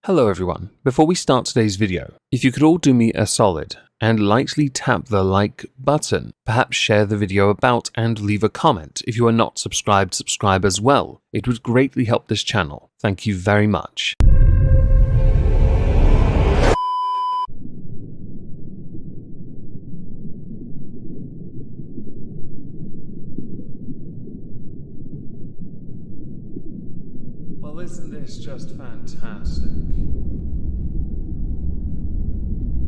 Hello everyone. Before we start today's video, if you could all do me a solid and lightly tap the like button, perhaps share the video about and leave a comment. If you are not subscribed, subscribe as well. It would greatly help this channel. Thank you very much. Well, isn't this just fantastic?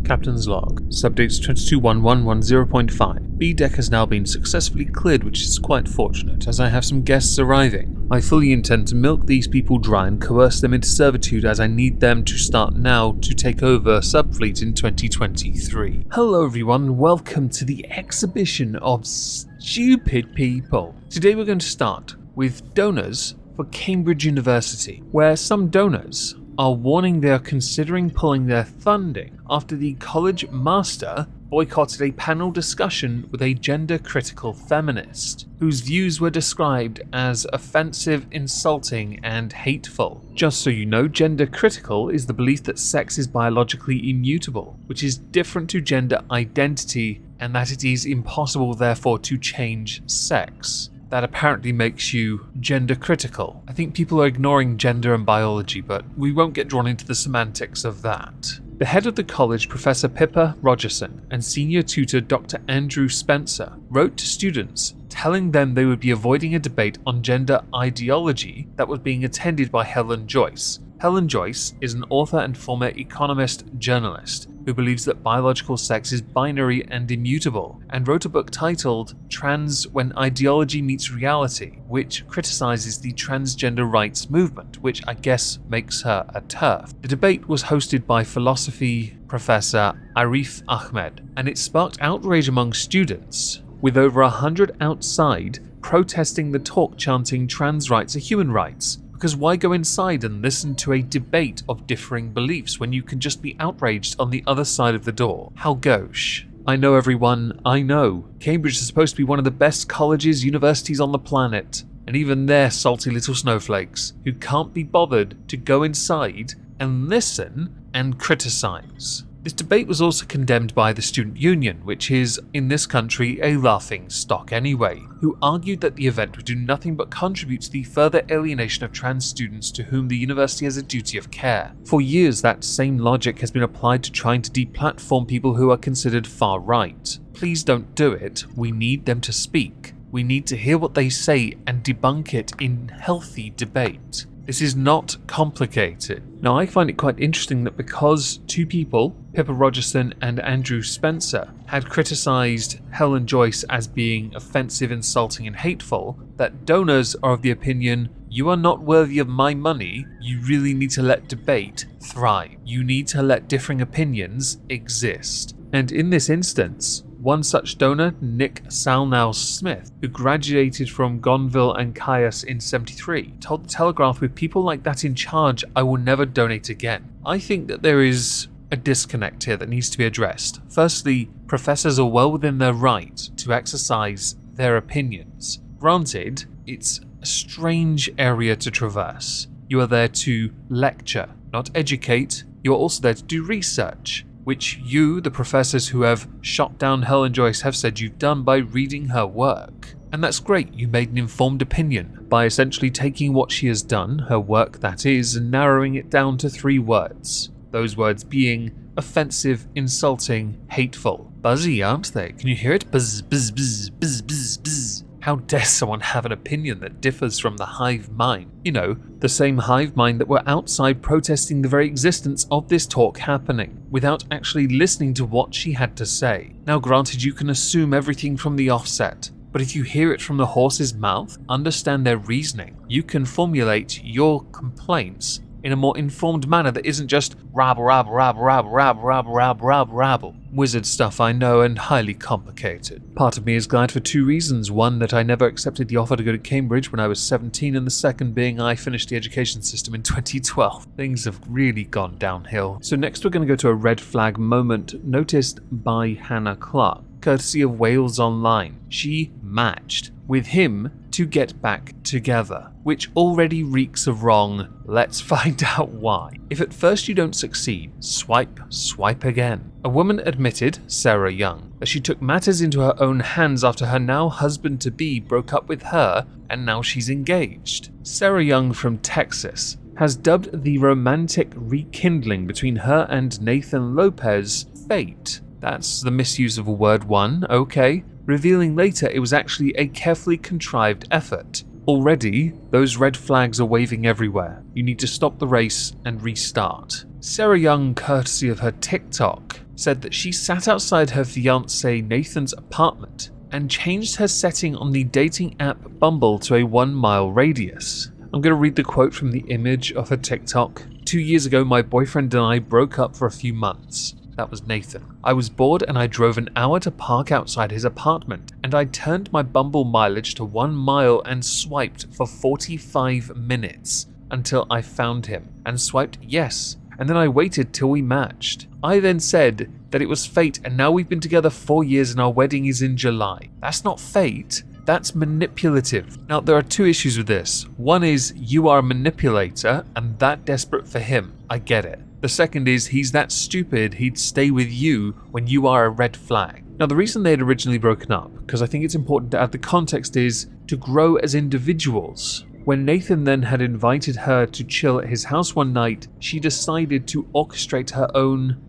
Captain's log. Subdates 221110.5. B deck has now been successfully cleared, which is quite fortunate, as I have some guests arriving. I fully intend to milk these people dry and coerce them into servitude, as I need them to start now to take over Subfleet in 2023. Hello everyone, welcome to the exhibition of stupid people. Today we're going to start with donors for Cambridge University, where some donors are warning they are considering pulling their funding after the college master boycotted a panel discussion with a gender-critical feminist, whose views were described as offensive, insulting, and hateful. Just so you know, gender-critical is the belief that sex is biologically immutable, which is different to gender identity, and that it is impossible therefore to change sex. That apparently makes you gender critical. I think people are ignoring gender and biology, but we won't get drawn into the semantics of that. The head of the college, Professor Pippa Rogerson, and senior tutor Dr. Andrew Spencer wrote to students telling them they would be avoiding a debate on gender ideology that was being attended by Helen Joyce. Helen Joyce is an author and former economist journalist who believes that biological sex is binary and immutable, and wrote a book titled Trans When Ideology Meets Reality, which criticizes the transgender rights movement, which I guess makes her a TERF. The debate was hosted by philosophy professor Arif Ahmed, and it sparked outrage among students, with over 100 outside protesting the talk, chanting trans rights are human rights. Because why go inside and listen to a debate of differing beliefs when you can just be outraged on the other side of the door? How gauche. I know everyone, I know. Cambridge is supposed to be one of the best colleges, universities on the planet. And even they're salty little snowflakes who can't be bothered to go inside and listen and criticize. This debate was also condemned by the student union, which is, in this country, a laughing stock anyway, who argued that the event would do nothing but contribute to the further alienation of trans students to whom the university has a duty of care. For years, that same logic has been applied to trying to deplatform people who are considered far right. Please don't do it. We need them to speak. We need to hear what they say and debunk it in healthy debate. This is not complicated. Now, I find it quite interesting that because two people, Pippa Rogerson and Andrew Spencer, had criticized Helen Joyce as being offensive, insulting, and hateful, that donors are of the opinion, you are not worthy of my money, you really need to let debate thrive. You need to let differing opinions exist. And in this instance, one such donor, Nick Salnow-Smith, who graduated from Gonville and Caius in '73, told the Telegraph, with people like that in charge, I will never donate again. I think that there is a disconnect here that needs to be addressed. Firstly, professors are well within their right to exercise their opinions. Granted, it's a strange area to traverse. You are there to lecture, not educate. You are also there to do research, which you, the professors who have shot down Helen Joyce, have said you've done by reading her work. And that's great, you made an informed opinion by essentially taking what she has done, her work that is, and narrowing it down to 3 words. Those words being offensive, insulting, hateful. Buzzy, aren't they? Can you hear it? Buzz, buzz, buzz, buzz, buzz, buzz. How dare someone have an opinion that differs from the hive mind? You know, the same hive mind that were outside protesting the very existence of this talk happening, without actually listening to what she had to say. Now granted, you can assume everything from the offset, but if you hear it from the horse's mouth, understand their reasoning, you can formulate your complaints in a more informed manner that isn't just rabble, rabble, rabble, rabble, rabble, rabble, rabble, rabble, rabble. Wizard stuff, I know, and highly complicated. Part of me is glad for 2 reasons. One, that I never accepted the offer to go to Cambridge when I was 17, and the second being I finished the education system in 2012. Things have really gone downhill. So next we're going to go to a red flag moment noticed by Hannah Clark, courtesy of Wales Online. She matched with him to get back together, which already reeks of wrong. Let's find out why. If at first you don't succeed, swipe again. A woman admitted, Sarah Young, that she took matters into her own hands after her now husband-to-be broke up with her and now she's engaged. Sarah Young from Texas has dubbed the romantic rekindling between her and Nathan Lopez fate. That's the misuse of a word one, okay, revealing later it was actually a carefully contrived effort. Already, those red flags are waving everywhere. You need to stop the race and restart. Sarah Young, courtesy of her TikTok, said that she sat outside her fiancé Nathan's apartment and changed her setting on the dating app Bumble to a 1-mile radius. I'm going to read the quote from the image of her TikTok. 2 years ago, my boyfriend and I broke up for a few months. That was Nathan. I was bored and I drove an hour to park outside his apartment, and I turned my Bumble mileage to 1 mile and swiped for 45 minutes until I found him and swiped yes, and then I waited till we matched. I then said that it was fate, and now we've been together 4 years and our wedding is in July. That's not fate. That's manipulative. Now, there are two issues with this. One is you are a manipulator and that desperate for him. I get it. The second is he's that stupid he'd stay with you when you are a red flag. Now, the reason they had originally broken up, because I think it's important to add the context, is to grow as individuals. When Nathan then had invited her to chill at his house one night, she decided to orchestrate her own,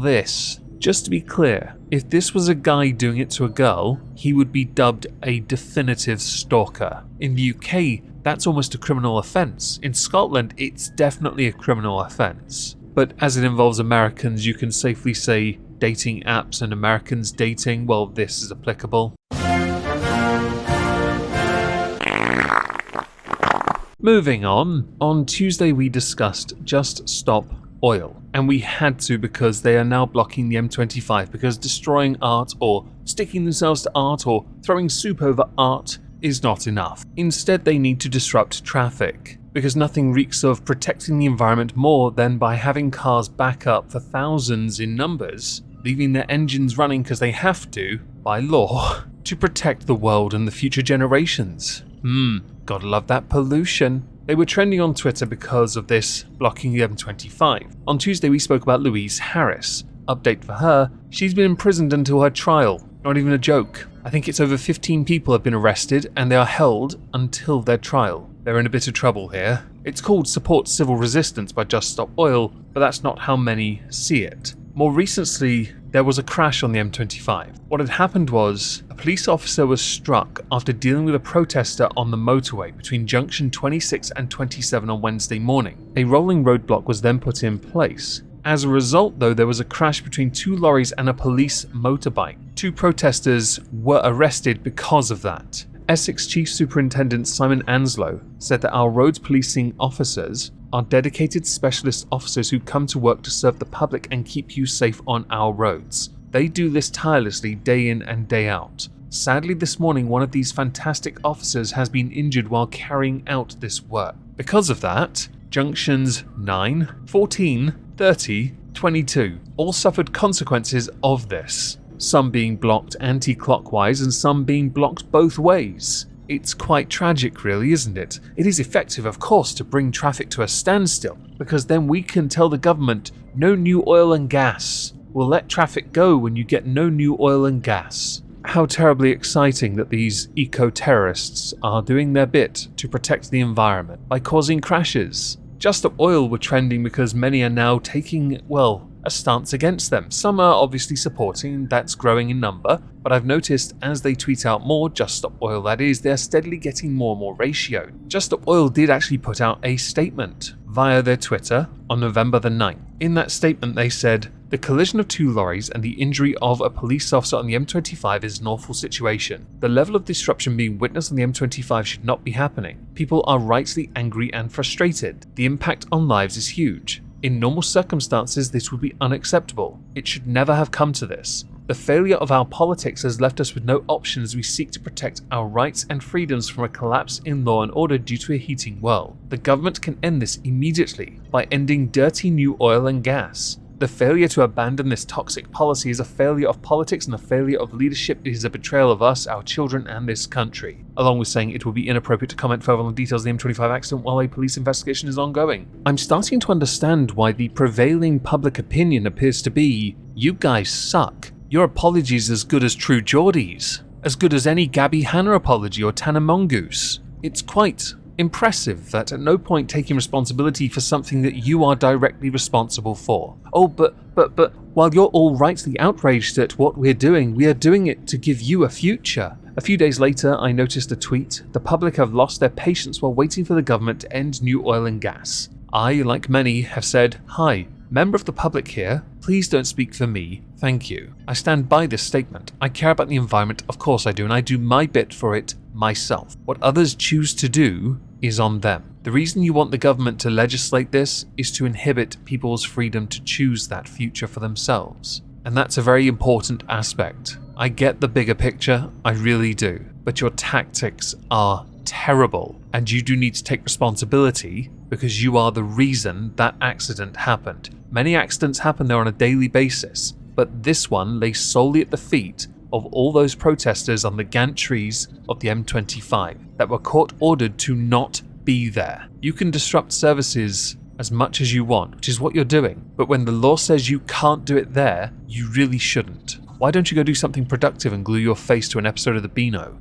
this. Just to be clear, if this was a guy doing it to a girl, he would be dubbed a definitive stalker. In the UK, that's almost a criminal offence. In Scotland, it's definitely a criminal offence. But as it involves Americans, you can safely say dating apps and Americans dating, this is applicable. Moving on Tuesday we discussed Just Stop Oil, and we had to because they are now blocking the M25 because destroying art or sticking themselves to art or throwing soup over art is not enough. Instead, they need to disrupt traffic, because nothing reeks of protecting the environment more than by having cars back up for thousands in numbers, leaving their engines running because they have to, by law, to protect the world and the future generations. Gotta love that pollution. They were trending on Twitter because of this, blocking the M25. On Tuesday we spoke about Louise Harris. Update for her, she's been imprisoned until her trial. Not even a joke. I think it's over 15 people have been arrested and they are held until their trial. They're in a bit of trouble here. It's called Support Civil Resistance by Just Stop Oil, but that's not how many see it. More recently, there was a crash on the M25. What had happened was, a police officer was struck after dealing with a protester on the motorway between junction 26 and 27 on Wednesday morning. A rolling roadblock was then put in place. As a result, though, there was a crash between 2 lorries and a police motorbike. 2 protesters were arrested because of that. Essex Chief Superintendent Simon Anslow said that our roads policing officers are dedicated specialist officers who come to work to serve the public and keep you safe on our roads. They do this tirelessly day in and day out. Sadly, this morning one of these fantastic officers has been injured while carrying out this work. Because of that, junctions 9, 14, 30, 22 all suffered consequences of this. Some being blocked anti-clockwise and some being blocked both ways. It's quite tragic really, isn't it? It is effective, of course, to bring traffic to a standstill, because then we can tell the government, no new oil and gas. We'll let traffic go when you get no new oil and gas. How terribly exciting that these eco-terrorists are doing their bit to protect the environment by causing crashes. Just Stop Oil were trending because many are now taking, a stance against them. Some are obviously supporting, that's growing in number, but I've noticed as they tweet out more, Just Stop Oil that is, they're steadily getting more and more ratioed. Just Stop Oil did actually put out a statement via their Twitter on November the 9th. In that statement they said, the collision of 2 lorries and the injury of a police officer on the M25 is an awful situation. The level of disruption being witnessed on the M25 should not be happening. People are rightly angry and frustrated. The impact on lives is huge. In normal circumstances, this would be unacceptable. It should never have come to this. The failure of our politics has left us with no option as we seek to protect our rights and freedoms from a collapse in law and order due to a heating world. The government can end this immediately by ending dirty new oil and gas. The failure to abandon this toxic policy is a failure of politics, and a failure of leadership. It is a betrayal of us, our children, and this country. Along with saying it would be inappropriate to comment further on the details of the M25 accident while a police investigation is ongoing. I'm starting to understand why the prevailing public opinion appears to be, you guys suck. Your apology's as good as True Geordie's. As good as any Gabby Hanna apology or Tana Mongoose. It's quite impressive that at no point taking responsibility for something that you are directly responsible for. Oh, but while you're all rightly outraged at what we are doing it to give you a future. A few days later, I noticed a tweet. The public have lost their patience while waiting for the government to end new oil and gas. I, like many, have said, "Hi, member of the public here, please don't speak for me, thank you." I stand by this statement. I care about the environment, of course I do, and I do my bit for it myself. What others choose to do is on them. The reason you want the government to legislate this is to inhibit people's freedom to choose that future for themselves. And that's a very important aspect. I get the bigger picture, I really do. But your tactics are terrible, and you do need to take responsibility because you are the reason that accident happened. Many accidents happen there on a daily basis, but this one lay solely at the feet of all those protesters on the gantries of the M25 that were court-ordered to not be there. You can disrupt services as much as you want, which is what you're doing, but when the law says you can't do it there, you really shouldn't. Why don't you go do something productive and glue your face to an episode of the Beano?